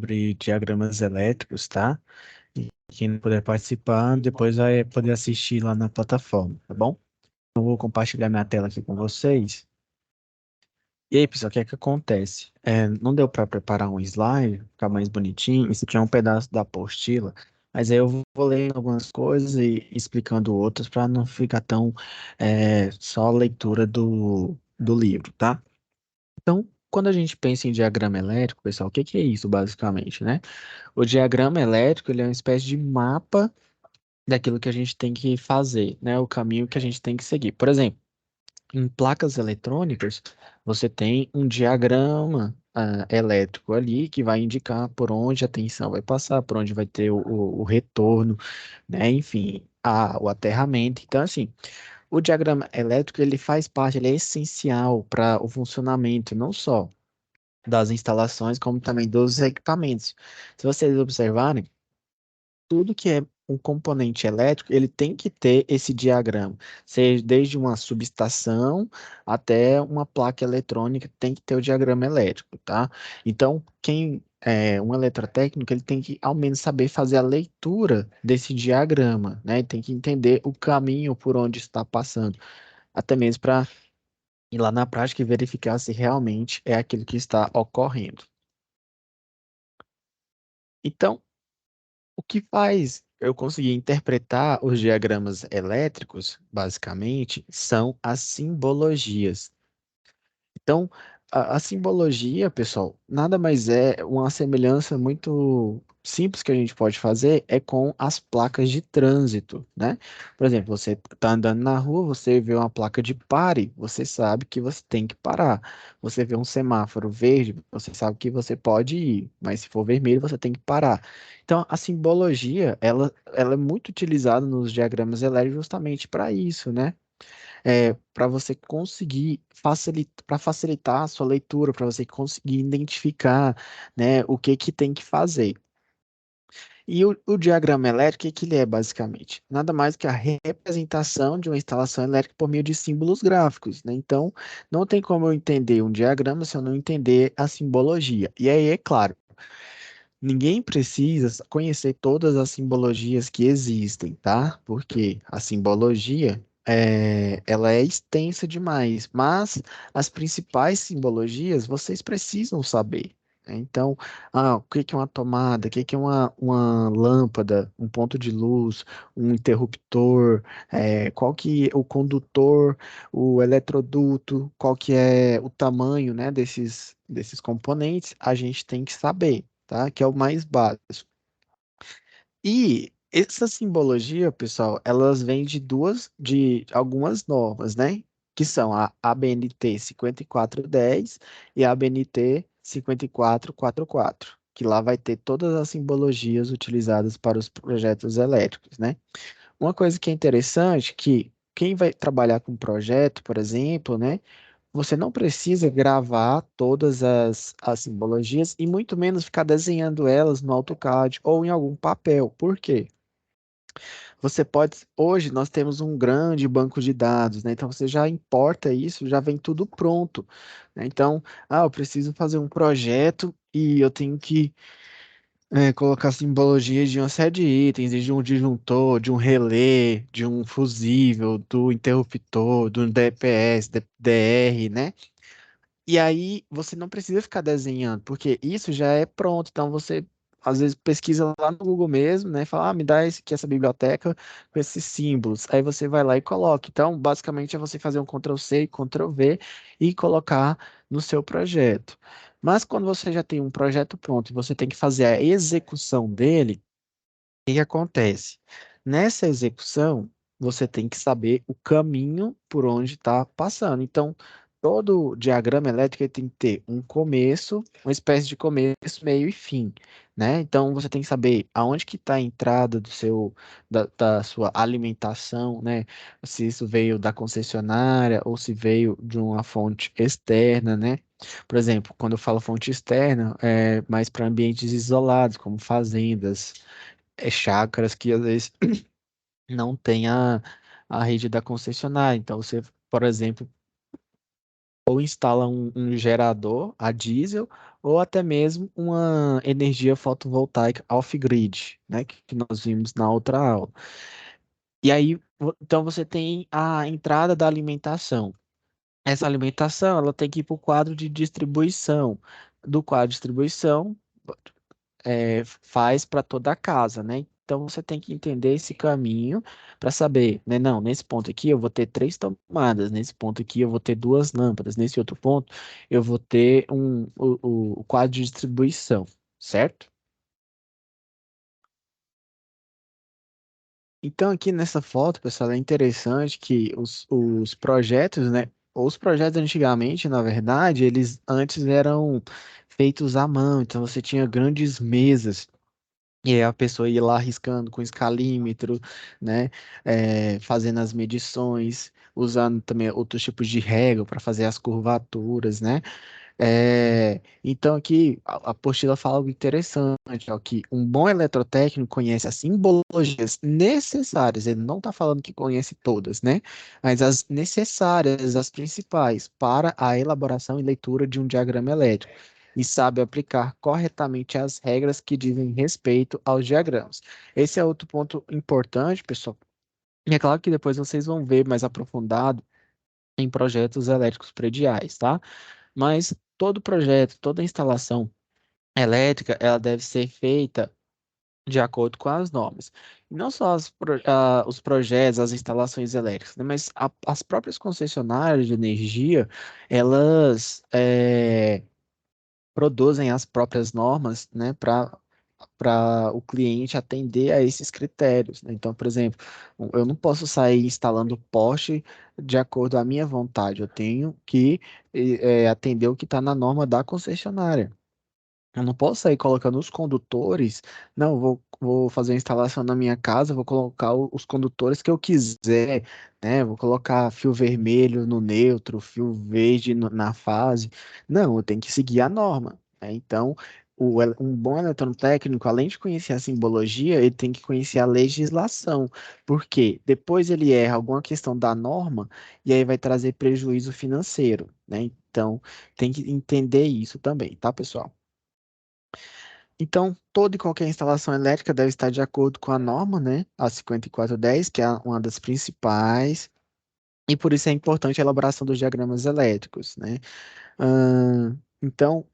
sobre diagramas elétricos, tá? E quem não puder participar, depois vai poder assistir lá na plataforma, tá bom? Eu vou compartilhar minha tela aqui com vocês. E aí, pessoal, o que é que acontece? Não deu para preparar um slide, ficar mais bonitinho, isso tinha um pedaço da apostila, mas aí eu vou lendo algumas coisas e explicando outras para não ficar tão só a leitura do livro, tá? Então, quando a gente pensa em diagrama elétrico, pessoal, o que que é isso, basicamente, né? O diagrama elétrico, ele é uma espécie de mapa daquilo que a gente tem que fazer, né? O caminho que a gente tem que seguir. Por exemplo, em placas eletrônicas, você tem um diagrama elétrico ali que vai indicar por onde a tensão vai passar, por onde vai ter o retorno, né? Enfim, o aterramento. Então, assim, o diagrama elétrico, ele faz parte, ele é essencial para o funcionamento, não só das instalações, como também dos equipamentos. Se vocês observarem, tudo que é um componente elétrico, ele tem que ter esse diagrama, seja desde uma subestação até uma placa eletrônica, tem que ter o diagrama elétrico, tá? Então, quem é um eletrotécnico, ele tem que ao menos saber fazer a leitura desse diagrama, né? E tem que entender o caminho por onde está passando, até mesmo para ir lá na prática e verificar se realmente é aquilo que está ocorrendo. Então, o que faz eu conseguir interpretar os diagramas elétricos, basicamente, são as simbologias. Então, a simbologia, pessoal, nada mais é uma semelhança muito simples que a gente pode fazer é com as placas de trânsito, né? Por exemplo, você está andando na rua, você vê uma placa de pare, você sabe que você tem que parar. Você vê um semáforo verde, você sabe que você pode ir, mas se for vermelho, você tem que parar. Então, a simbologia, ela é muito utilizada nos diagramas elétricos justamente para isso, né? Para você conseguir facilitar, para facilitar a sua leitura, para você conseguir identificar, né, o que que tem que fazer. E o diagrama elétrico, o que que ele é basicamente? Nada mais que a representação de uma instalação elétrica por meio de símbolos gráficos, né? Então, não tem como eu entender um diagrama se eu não entender a simbologia. E aí, é claro, ninguém precisa conhecer todas as simbologias que existem, tá? Porque a simbologia ela é extensa demais, mas as principais simbologias vocês precisam saber, né? Então, o que que é uma tomada, o que que é uma lâmpada, um ponto de luz, um interruptor, qual que é o condutor, o eletroduto, qual que é o tamanho, né, desses componentes, a gente tem que saber, tá? Que é o mais básico. E essa simbologia, pessoal, elas vêm de algumas normas, né? Que são a ABNT 5410 e a ABNT 5444, que lá vai ter todas as simbologias utilizadas para os projetos elétricos, né? Uma coisa que é interessante, que quem vai trabalhar com projeto, por exemplo, né? Você não precisa gravar todas as simbologias e muito menos ficar desenhando elas no AutoCAD ou em algum papel. Por quê? Você pode. Hoje nós temos um grande banco de dados, né? Então você já importa isso, já vem tudo pronto, né? Então, eu preciso fazer um projeto e eu tenho que colocar simbologias de uma série de itens, de um disjuntor, de um relé, de um fusível, do interruptor, do DPS, DR, né? E aí você não precisa ficar desenhando, porque isso já é pronto. Então você às vezes pesquisa lá no Google mesmo, né? Fala, me dá esse aqui, essa biblioteca com esses símbolos. Aí você vai lá e coloca. Então, basicamente é você fazer um Ctrl+C e Ctrl+V e colocar no seu projeto. Mas quando você já tem um projeto pronto e você tem que fazer a execução dele, o que que acontece? Nessa execução, você tem que saber o caminho por onde está passando. Então, todo diagrama elétrico ele tem que ter um começo, uma espécie de começo, meio e fim, né? Então, você tem que saber aonde que está a entrada da sua alimentação, né? Se isso veio da concessionária ou se veio de uma fonte externa, né? Por exemplo, quando eu falo fonte externa, é mais para ambientes isolados, como fazendas, chácaras que às vezes não tem a rede da concessionária. Então, você, por exemplo, ou instala um gerador a diesel, ou até mesmo uma energia fotovoltaica off-grid, né, que nós vimos na outra aula. E aí, então você tem a entrada da alimentação. Essa alimentação, ela tem que ir para o quadro de distribuição. Do quadro de distribuição, faz para toda a casa, né? Então você tem que entender esse caminho para saber, né? Não, nesse ponto aqui eu vou ter três tomadas, nesse ponto aqui eu vou ter duas lâmpadas, nesse outro ponto eu vou ter o quadro de distribuição, certo? Então aqui nessa foto, pessoal, é interessante que os projetos, né? Os projetos antigamente, na verdade, eles antes eram feitos à mão, então você tinha grandes mesas. E aí a pessoa ia lá riscando com escalímetro, né? Fazendo as medições, usando também outros tipos de régua para fazer as curvaturas, né? Então aqui a apostila fala algo interessante, ó, que um bom eletrotécnico conhece as simbologias necessárias, ele não está falando que conhece todas, né? Mas as necessárias, as principais, para a elaboração e leitura de um diagrama elétrico, e sabe aplicar corretamente as regras que dizem respeito aos diagramas. Esse é outro ponto importante, pessoal. E é claro que depois vocês vão ver mais aprofundado em projetos elétricos prediais, tá? Mas todo projeto, toda instalação elétrica, ela deve ser feita de acordo com as normas. E não só os projetos, as instalações elétricas, né, mas as próprias concessionárias de energia, elas produzem as próprias normas, né, para o cliente atender a esses critérios, né? Então, por exemplo, eu não posso sair instalando poste de acordo com a minha vontade, eu tenho que atender o que está na norma da concessionária. Eu não posso sair colocando os condutores. Não, vou fazer a instalação na minha casa, vou colocar os condutores que eu quiser, né? Vou colocar fio vermelho no neutro, fio verde na fase. Não, eu tenho que seguir a norma, né? Então, um bom eletrotécnico, além de conhecer a simbologia, ele tem que conhecer a legislação, porque depois ele erra alguma questão da norma e aí vai trazer prejuízo financeiro, né? Então, tem que entender isso também, tá, pessoal? Então, toda e qualquer instalação elétrica deve estar de acordo com a norma, né? A 5410, que é uma das principais, e por isso é importante a elaboração dos diagramas elétricos, né? Então,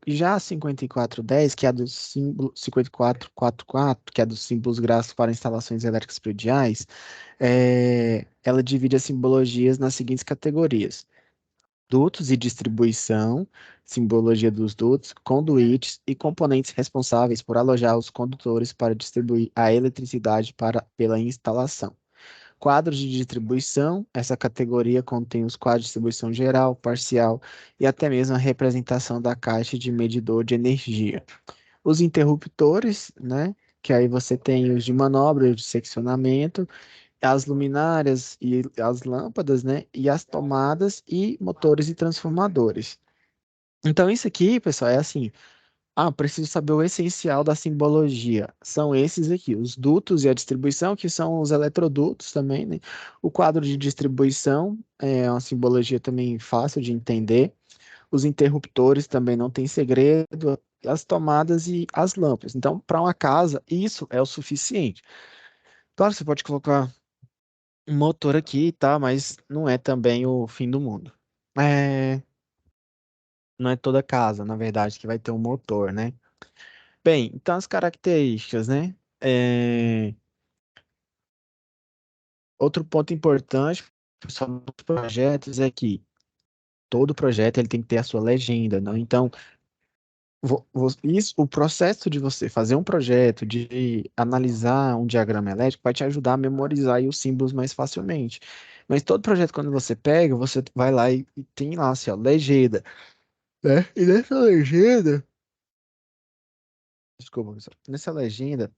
já a 5410, que é a do símbolo 5444, que é dos símbolos gráficos para instalações elétricas prediais, ela divide as simbologias nas seguintes categorias: dutos e distribuição, simbologia dos dutos, conduítes e componentes responsáveis por alojar os condutores para distribuir a eletricidade pela instalação. Quadros de distribuição, essa categoria contém os quadros de distribuição geral, parcial e até mesmo a representação da caixa de medidor de energia. Os interruptores, né? Que aí você tem os de manobra, os de seccionamento, as luminárias e as lâmpadas, né? E as tomadas e motores e transformadores. Então, isso aqui, pessoal, é assim. Preciso saber o essencial da simbologia. São esses aqui, os dutos e a distribuição, que são os eletrodutos também, né? O quadro de distribuição é uma simbologia também fácil de entender. Os interruptores também não tem segredo. As tomadas e as lâmpadas. Então, para uma casa, isso é o suficiente. Claro, você pode colocar um motor aqui, tá? Mas não é também o fim do mundo. É, não é toda casa, na verdade, que vai ter um motor, né? Bem, então as características, né? Outro ponto importante sobre os projetos é que todo projeto ele tem que ter a sua legenda, né? Então, o processo de você fazer um projeto, de analisar um diagrama elétrico, vai te ajudar a memorizar aí os símbolos mais facilmente. Mas todo projeto, quando você pega, você vai lá e tem lá, assim, ó, legenda, né? E nessa legenda, desculpa, pessoal, nessa legenda,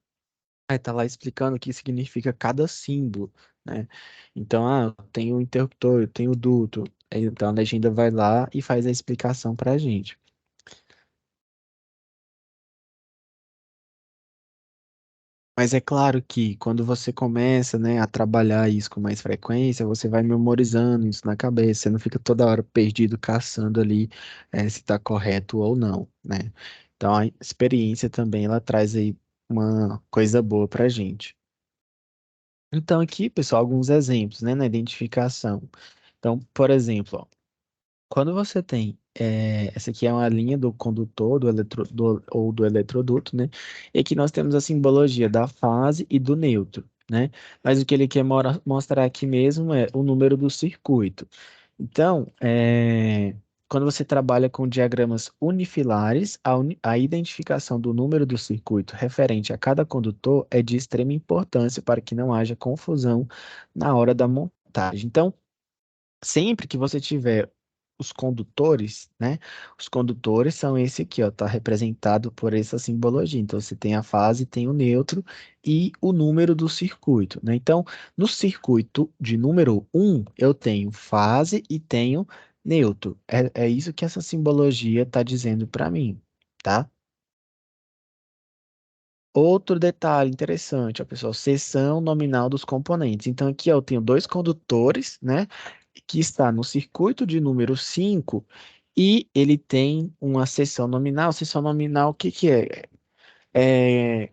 aí tá lá explicando o que significa cada símbolo, né? Então, tem o interruptor, tem o duto. Aí, então, a legenda vai lá e faz a explicação pra gente. Mas é claro que quando você começa, né, a trabalhar isso com mais frequência, você vai memorizando isso na cabeça, você não fica toda hora perdido caçando ali, se está correto ou não, né? Então a experiência também ela traz aí uma coisa boa para gente. Então aqui, pessoal, alguns exemplos, né, na identificação. Então, por exemplo, ó, quando você tem, essa aqui é uma linha do condutor ou do eletroduto, né? E aqui nós temos a simbologia da fase e do neutro, né? Mas o que ele quer mostrar aqui mesmo é o número do circuito. Então, quando você trabalha com diagramas unifilares, a identificação do número do circuito referente a cada condutor é de extrema importância para que não haja confusão na hora da montagem. Então, sempre que você tiver os condutores, né? Os condutores são esse aqui, ó, tá representado por essa simbologia. Então, você tem a fase, tem o neutro e o número do circuito, né? Então, no circuito de número um eu tenho fase e tenho neutro. É isso que essa simbologia está dizendo para mim, tá? Outro detalhe interessante, ó, pessoal, seção nominal dos componentes. Então, aqui ó, eu tenho dois condutores, né, que está no circuito de número 5 e ele tem uma seção nominal. Seção nominal, o que que é? É,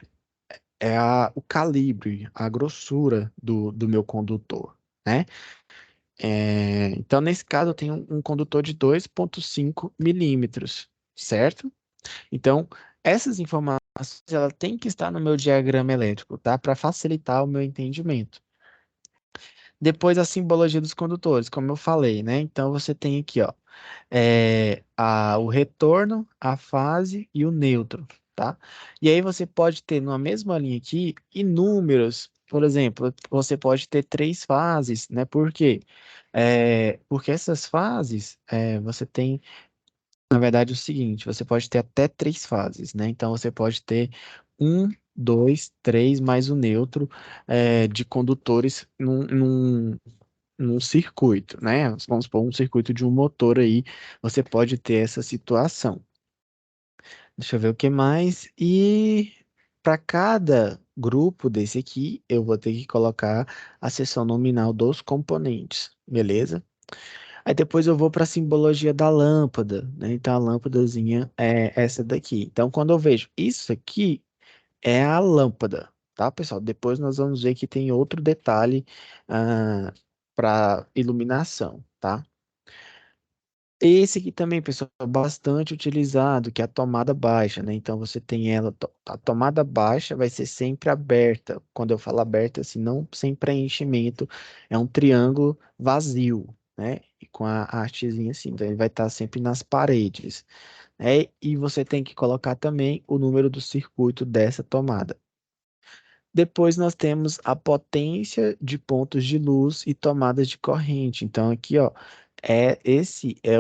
o calibre, a grossura do meu condutor, né? Então, nesse caso, eu tenho um condutor de 2,5 milímetros, certo? Então, essas informações ela tem que estar no meu diagrama elétrico, tá? Para facilitar o meu entendimento. Depois, a simbologia dos condutores, como eu falei, né? Então, você tem aqui, ó, o retorno, a fase e o neutro, tá? E aí você pode ter numa mesma linha aqui inúmeros, por exemplo, você pode ter três fases, né? Por quê? Porque essas fases, você tem na verdade, é o seguinte, você pode ter até três fases, né? Então, você pode ter um, dois, três, mais o neutro de condutores num circuito, né? Vamos supor, um circuito de um motor aí, você pode ter essa situação. Deixa eu ver o que mais. E para cada grupo desse aqui, eu vou ter que colocar a seção nominal dos componentes, beleza? Aí depois eu vou para a simbologia da lâmpada, né? Então a lâmpadazinha é essa daqui. Então quando eu vejo isso aqui, é a lâmpada, tá, pessoal? Depois nós vamos ver que tem outro detalhe para iluminação, tá? Esse aqui também, pessoal, é bastante utilizado, que é a tomada baixa, né? Então você tem ela, a tomada baixa vai ser sempre aberta. Quando eu falo aberta, assim, não sem preenchimento, é um triângulo vazio, né? E com a artezinha assim, então ele vai estar sempre nas paredes, né? E você tem que colocar também o número do circuito dessa tomada. Depois nós temos a potência de pontos de luz e tomadas de corrente. Então aqui, ó, esse é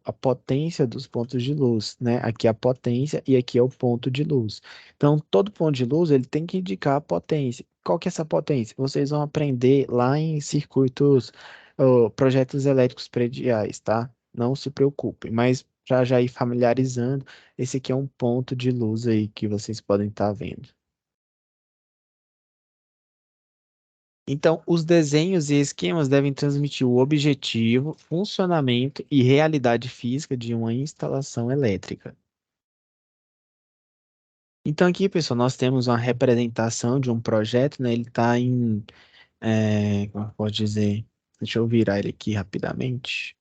a potência dos pontos de luz, né? Aqui é a potência e aqui é o ponto de luz. Então todo ponto de luz ele tem que indicar a potência. Qual que é essa potência? Vocês vão aprender lá em circuitos, projetos elétricos prediais, tá? Não se preocupem, mas para já ir familiarizando, esse aqui é um ponto de luz aí que vocês podem estar vendo. Então, os desenhos e esquemas devem transmitir o objetivo, funcionamento e realidade física de uma instalação elétrica. Então, aqui, pessoal, nós temos uma representação de um projeto, né? Ele está como eu posso dizer? Deixa eu virar ele aqui rapidamente.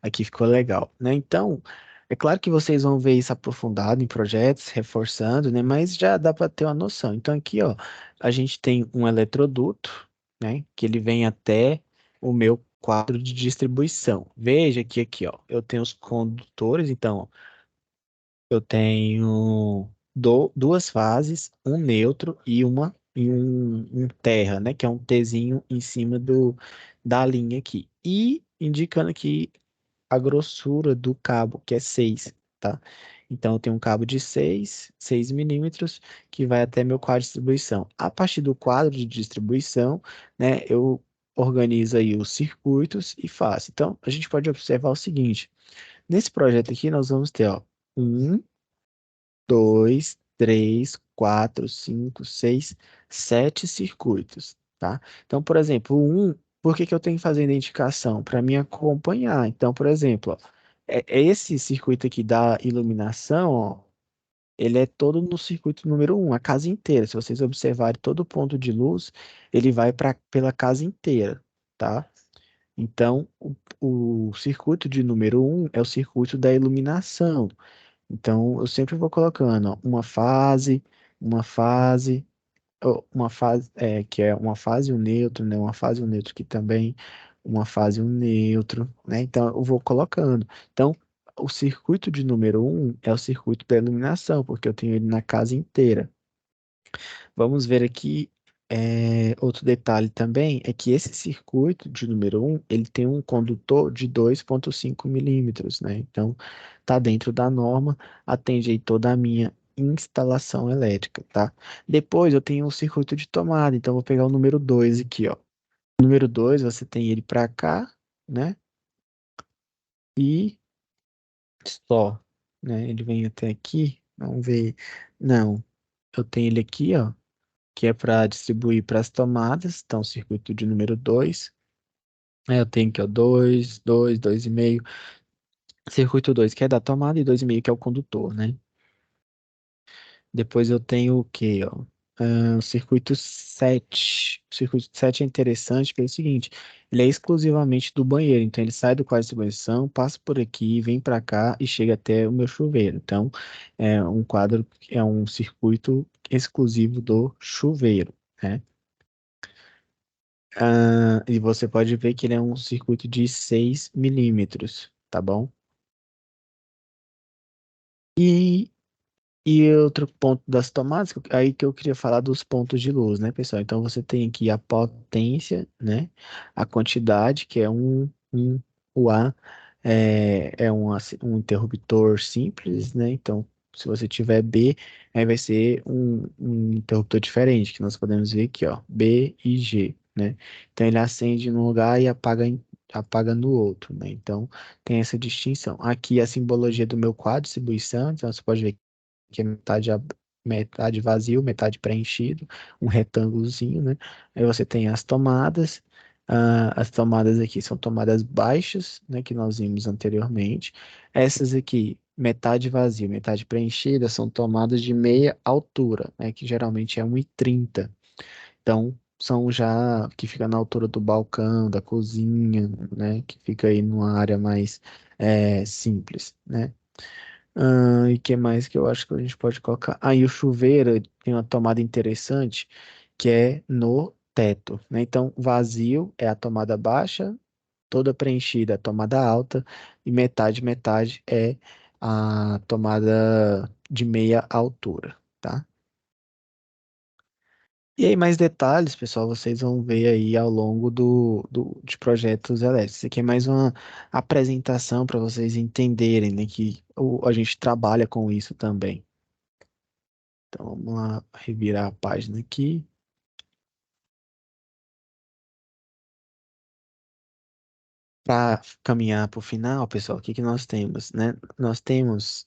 Aqui ficou legal, né? Então, é claro que vocês vão ver isso aprofundado em projetos, reforçando, né? Mas já dá para ter uma noção. Então, aqui, ó, a gente tem um eletroduto, né? Que ele vem até o meu quadro de distribuição. Veja que aqui, ó, eu tenho os condutores, então, ó, eu tenho duas fases, um neutro e um terra, né? Que é um Tzinho em cima da linha aqui. E indicando aqui a grossura do cabo, que é 6, tá? Então, eu tenho um cabo de 6 milímetros, que vai até meu quadro de distribuição. A partir do quadro de distribuição, né, eu organizo aí os circuitos e faço. Então, a gente pode observar o seguinte, nesse projeto aqui, nós vamos ter, ó, um, dois, três, quatro, cinco, seis, sete circuitos, tá? Então, por exemplo, por que que eu tenho que fazer a identificação? Para me acompanhar. Então, por exemplo, ó, é esse circuito aqui da iluminação, ó, ele é todo no circuito número um, a casa inteira. Se vocês observarem todo ponto de luz, ele vai pela casa inteira, tá? Então, o circuito de número um é o circuito da iluminação. Então, eu sempre vou colocando ó, uma fase, ó, uma fase, que é uma fase e um neutro, né? Uma fase e um neutro aqui também, uma fase e um neutro, né? Então, eu vou colocando. Então, o circuito de número um é o circuito da iluminação, porque eu tenho ele na casa inteira. Vamos ver aqui, outro detalhe também, é que esse circuito de número um ele tem um condutor de 2,5 milímetros, né? Então, tá dentro da norma, atende aí toda a minha instalação elétrica, tá? Depois eu tenho um circuito de tomada, então eu vou pegar o número 2 aqui, ó. O número 2 você tem ele para cá, né? E só, né? Ele vem até aqui, vamos ver. Não, eu tenho ele aqui, ó, que é para distribuir para as tomadas, então circuito de número 2. Aí eu tenho aqui, ó, 2, 2, 2,5. Circuito 2 que é da tomada e 2,5 que é o condutor, né? Depois eu tenho o quê, ó? O circuito 7. O circuito 7 é interessante pelo seguinte, ele é exclusivamente do banheiro, então ele sai do quadro de distribuição, passa por aqui, vem para cá e chega até o meu chuveiro. Então, é um circuito exclusivo do chuveiro, né? E você pode ver que ele é um circuito de 6 milímetros, tá bom? E, e outro ponto das tomadas, aí que eu queria falar dos pontos de luz, né, pessoal? Então você tem aqui a potência, né? A quantidade, que é o A um interruptor simples, né? Então, se você tiver B, aí vai ser um interruptor diferente, que nós podemos ver aqui, ó, B e G, né? Então ele acende num lugar e apaga no outro, né? Então tem essa distinção. Aqui a simbologia do meu quadro de distribuição, então você pode ver que é metade vazio, metade preenchido, um retângulozinho, né? Aí você tem as tomadas. As tomadas aqui são tomadas baixas, né, que nós vimos anteriormente. Essas aqui, metade vazio, metade preenchida, são tomadas de meia altura, né, que geralmente é 1,30. Então, são já que fica na altura do balcão, da cozinha, né, que fica aí numa área mais simples, né? E que mais que eu acho que a gente pode colocar? Aí o chuveiro tem uma tomada interessante que é no teto, né? Então, vazio é a tomada baixa, toda preenchida é a tomada alta e metade é a tomada de meia altura, tá? E aí, mais detalhes, pessoal, vocês vão ver aí ao longo de projetos elétricos. Isso aqui é mais uma apresentação para vocês entenderem, né, que a gente trabalha com isso também. Então, vamos lá, revirar a página aqui. Para caminhar para o final, pessoal, o que que nós temos, né? Nós temos,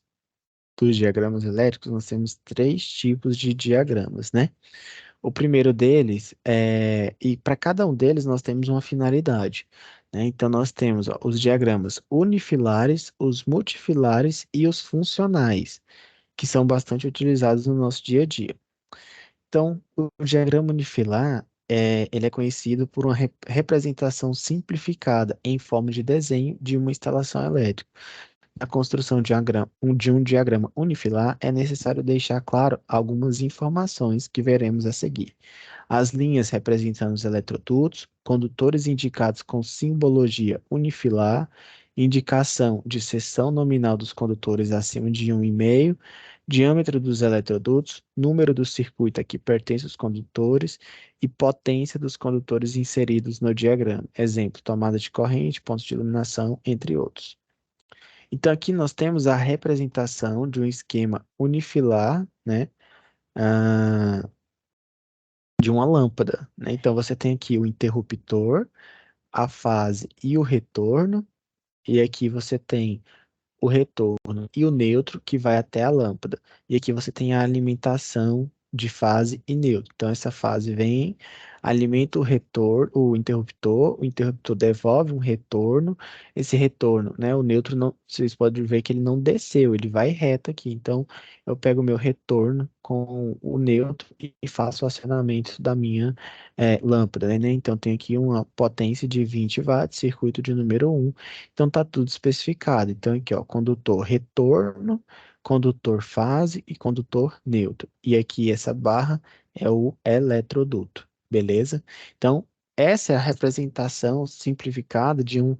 dos diagramas elétricos, nós temos três tipos de diagramas, né? O primeiro deles e para cada um deles nós temos uma finalidade, né? Então nós temos ó, os diagramas unifilares, os multifilares e os funcionais, que são bastante utilizados no nosso dia a dia. Então, o diagrama unifilar ele é conhecido por uma representação simplificada em forma de desenho de uma instalação elétrica. Na construção de um diagrama unifilar, é necessário deixar claro algumas informações que veremos a seguir. As linhas representando os eletrodutos, condutores indicados com simbologia unifilar, indicação de seção nominal dos condutores acima de 1,5, diâmetro dos eletrodutos, número do circuito a que pertencem os condutores e potência dos condutores inseridos no diagrama. Exemplo, tomada de corrente, pontos de iluminação, entre outros. Então, aqui nós temos a representação de um esquema unifilar, né, ah, de uma lâmpada, né? Então, você tem aqui o interruptor, a fase e o retorno, e aqui você tem o retorno e o neutro que vai até a lâmpada. E aqui você tem a alimentação de fase e neutro. Então, essa fase vem, alimenta o retorno, o interruptor devolve um retorno, esse retorno, né, o neutro não, vocês podem ver que ele não desceu, ele vai reto aqui. Então, eu pego o meu retorno com o neutro e faço o acionamento da minha lâmpada, né? Então, tem aqui uma potência de 20 watts, circuito de número um. Então, tá tudo especificado. Então, aqui, ó, condutor retorno, condutor fase e condutor neutro. E aqui essa barra é o eletroduto, beleza? Então, essa é a representação simplificada de um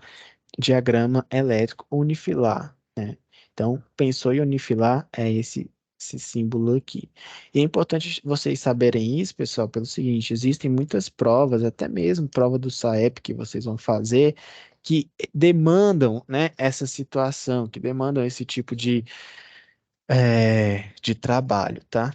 diagrama elétrico unifilar, né? Então, pensou em unifilar, é esse símbolo aqui. E é importante vocês saberem isso, pessoal, pelo seguinte, existem muitas provas, até mesmo prova do SAEP que vocês vão fazer, que demandam, né, essa situação, que demandam esse tipo de trabalho, tá?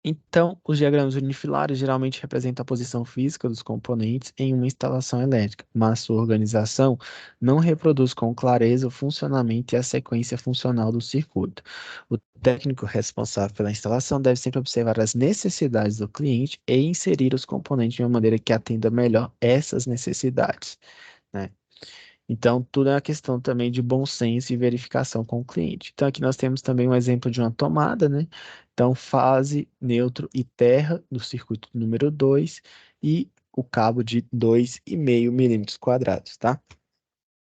Então, os diagramas unifilares geralmente representam a posição física dos componentes em uma instalação elétrica, mas sua organização não reproduz com clareza o funcionamento e a sequência funcional do circuito. O técnico responsável pela instalação deve sempre observar as necessidades do cliente e inserir os componentes de uma maneira que atenda melhor essas necessidades, né? Então, tudo é uma questão também de bom senso e verificação com o cliente. Então, aqui nós temos também um exemplo de uma tomada, né? Então, fase, neutro e terra no circuito número 2 e o cabo de 2,5 milímetros quadrados, tá?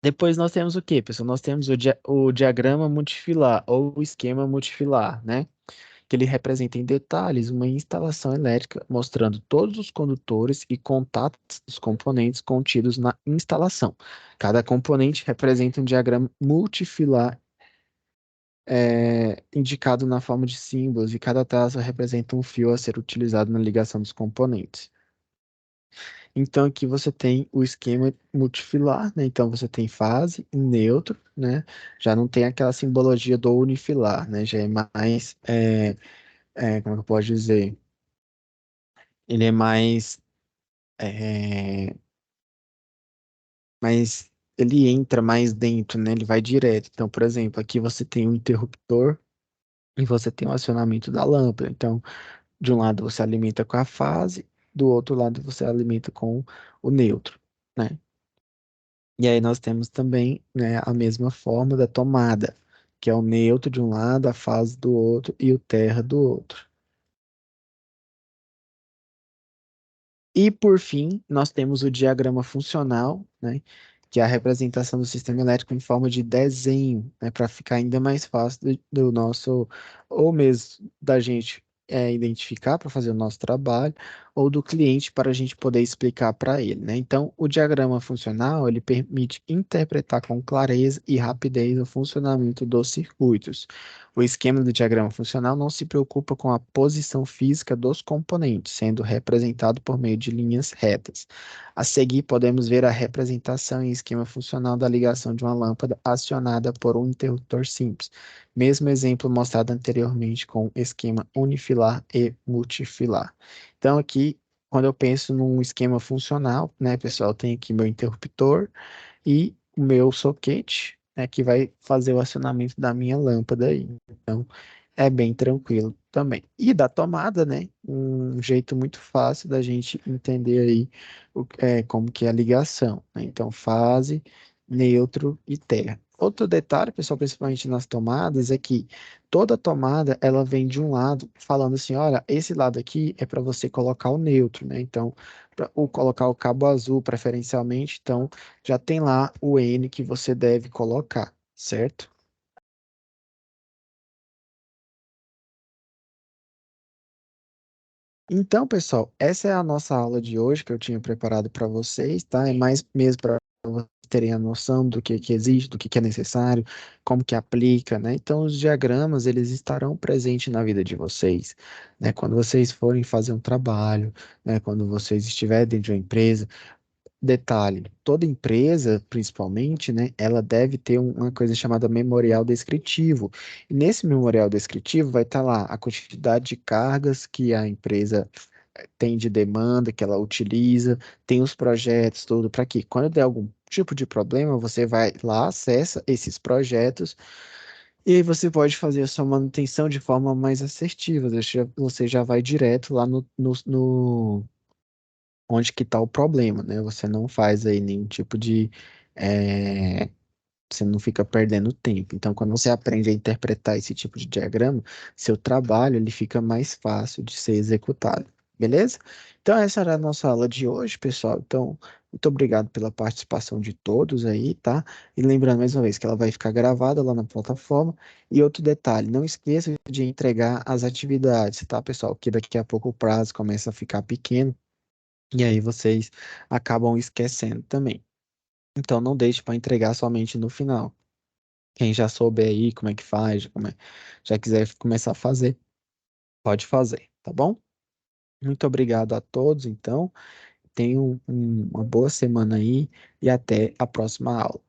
Depois nós temos o quê, pessoal? Nós temos o diagrama multifilar ou o esquema multifilar, né? Que ele representa em detalhes uma instalação elétrica mostrando todos os condutores e contatos dos componentes contidos na instalação. Cada componente representa um diagrama multifilar indicado na forma de símbolos e cada traço representa um fio a ser utilizado na ligação dos componentes. Então aqui você tem o esquema multifilar, né? Então você tem fase e neutro, né? Já não tem aquela simbologia do unifilar, né? Já é mais, como é que eu posso dizer? Ele é mais, é, mais, ele entra mais dentro, né? Ele vai direto. Então, por exemplo, aqui você tem um interruptor e você tem o acionamento da lâmpada. Então, de um lado você alimenta com a fase, do outro lado você alimenta com o neutro, né? E aí nós temos também, né, a mesma forma da tomada, que é o neutro de um lado, a fase do outro e o terra do outro. E, por fim, nós temos o diagrama funcional, né, que é a representação do sistema elétrico em forma de desenho, né, para ficar ainda mais fácil do nosso, ou mesmo da gente identificar para fazer o nosso trabalho, ou do cliente para a gente poder explicar para ele, né? Então, o diagrama funcional, ele permite interpretar com clareza e rapidez o funcionamento dos circuitos. O esquema do diagrama funcional não se preocupa com a posição física dos componentes, sendo representado por meio de linhas retas. A seguir, podemos ver a representação em esquema funcional da ligação de uma lâmpada acionada por um interruptor simples. Mesmo exemplo mostrado anteriormente com esquema unifilar e multifilar. Então, aqui, quando eu penso num esquema funcional, né, pessoal, tem aqui meu interruptor e o meu soquete, né, que vai fazer o acionamento da minha lâmpada aí. Então, é bem tranquilo também. E da tomada, né, um jeito muito fácil da gente entender aí como que é a ligação, né? Então, fase, neutro e terra. Outro detalhe, pessoal, principalmente nas tomadas, é que toda tomada ela vem de um lado falando assim, olha, esse lado aqui é para você colocar o neutro, né? Então, ou colocar o cabo azul preferencialmente, então já tem lá o N que você deve colocar, certo? Então, pessoal, essa é a nossa aula de hoje que eu tinha preparado para vocês, tá? É mais mesmo para vocês terem a noção do que existe, do que é necessário, como que aplica, né? Então, os diagramas, eles estarão presentes na vida de vocês, né? Quando vocês forem fazer um trabalho, né? Quando vocês estiverem dentro de uma empresa, detalhe, toda empresa, principalmente, né, ela deve ter uma coisa chamada memorial descritivo. E nesse memorial descritivo vai estar lá a quantidade de cargas que a empresa tem de demanda, que ela utiliza, tem os projetos, tudo, para que quando der algum tipo de problema, você vai lá, acessa esses projetos E aí você pode fazer a sua manutenção de forma mais assertiva. Você já vai direto lá onde que está o problema, né? Você não faz aí nenhum tipo de eh, você não fica perdendo tempo. Então, quando você aprende a interpretar esse tipo de diagrama, seu trabalho ele fica mais fácil de ser executado. Beleza? Então, essa era a nossa aula de hoje, pessoal. Então, muito obrigado pela participação de todos aí, tá? E lembrando mais uma vez que ela vai ficar gravada lá na plataforma. E outro detalhe, não esqueça de entregar as atividades, tá, pessoal? Que daqui a pouco o prazo começa a ficar pequeno e aí vocês acabam esquecendo também. Então, não deixe para entregar somente no final. Quem já souber aí como é que faz, já quiser começar a fazer, pode fazer, tá bom? Muito obrigado a todos, então. Tenham uma boa semana aí e até a próxima aula.